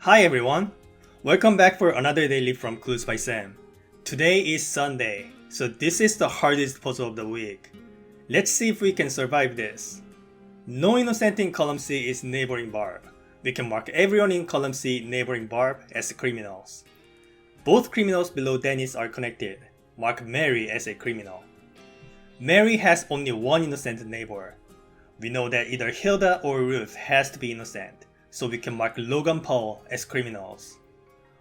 Hi everyone! Welcome back for another daily from Clues by Sam. Today is Sunday, so this is the hardest puzzle of the week. Let's see if we can survive this. No innocent in column C is neighboring Barb. We can mark everyone in column C neighboring Barb as criminals. Both criminals below Dennis are connected. Mark Mary as a criminal. Mary has only one innocent neighbor. We know that either Hilda or Ruth has to be innocent, so we can mark Logan Paul as criminals.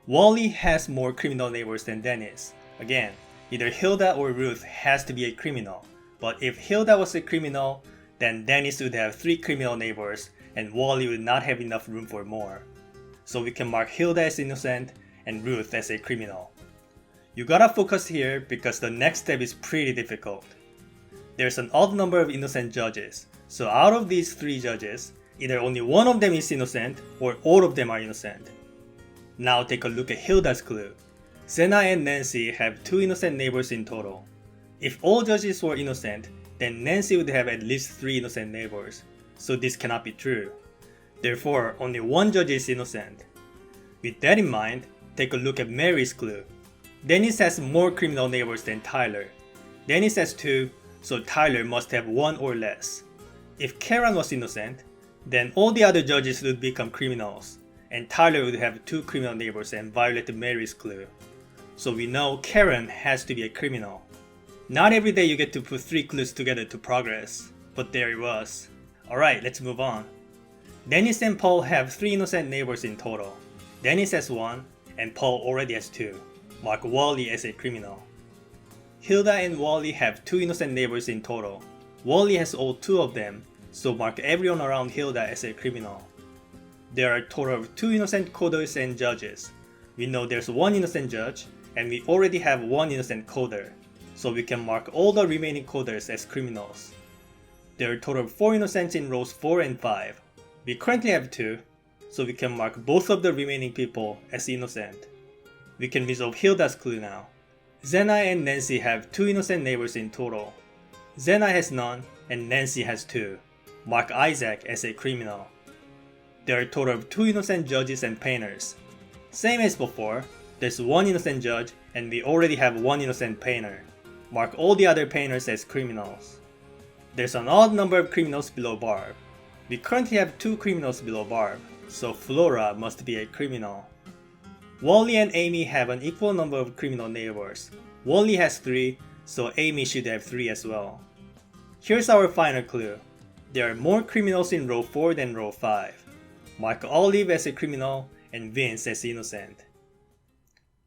Wally has more criminal neighbors than Dennis. Again, either Hilda or Ruth has to be a criminal, but if Hilda was a criminal, then Dennis would have 3 criminal neighbors and Wally would not have enough room for more. So we can mark Hilda as innocent and Ruth as a criminal. You gotta focus here because the next step is pretty difficult. There's an odd number of innocent judges, so out of these 3 judges, either only one of them is innocent or all of them are innocent. Now take a look at Hilda's clue. Senna and Nancy have 2 innocent neighbors in total. If all judges were innocent, then Nancy would have at least 3 innocent neighbors, so this cannot be true. Therefore, only one judge is innocent. With that in mind, take a look at Mary's clue. Dennis has more criminal neighbors than Tyler. Dennis has 2, so Tyler must have 1 or less. If Karen was innocent, then all the other judges would become criminals, and Tyler would have 2 criminal neighbors and violate Mary's clue. So we know Karen has to be a criminal. Not every day you get to put 3 clues together to progress, but there it was. Alright, let's move on. Dennis and Paul have 3 innocent neighbors in total. Dennis has 1, and Paul already has 2. Mark Wally as a criminal. Hilda and Wally have 2 innocent neighbors in total. Wally has all 2 of them, so mark everyone around Hilda as a criminal. There are a total of 2 innocent coders and judges. We know there's 1 innocent judge, and we already have 1 innocent coder, so we can mark all the remaining coders as criminals. There are a total of 4 innocents in rows 4 and 5. We currently have 2, so we can mark both of the remaining people as innocent. We can resolve Hilda's clue now. Zena and Nancy have 2 innocent neighbors in total. Zena has none, and Nancy has 2. Mark Isaac as a criminal. There are a total of 2 innocent judges and painters. Same as before, there's 1 innocent judge, and we already have 1 innocent painter. Mark all the other painters as criminals. There's an odd number of criminals below Barb. We currently have 2 criminals below Barb, so Flora must be a criminal. Wally and Amy have an equal number of criminal neighbors. Wally has 3, so Amy should have 3 as well. Here's our final clue. There are more criminals in row 4 than row 5. Mark Olive as a criminal and Vince as innocent.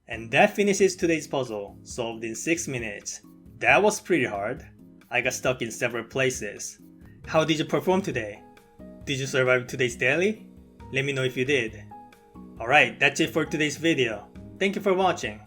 And that finishes today's puzzle, solved in 6 minutes. That was pretty hard. I got stuck in several places. How did you perform today? Did you survive today's daily? Let me know if you did. Alright, that's it for today's video. Thank you for watching.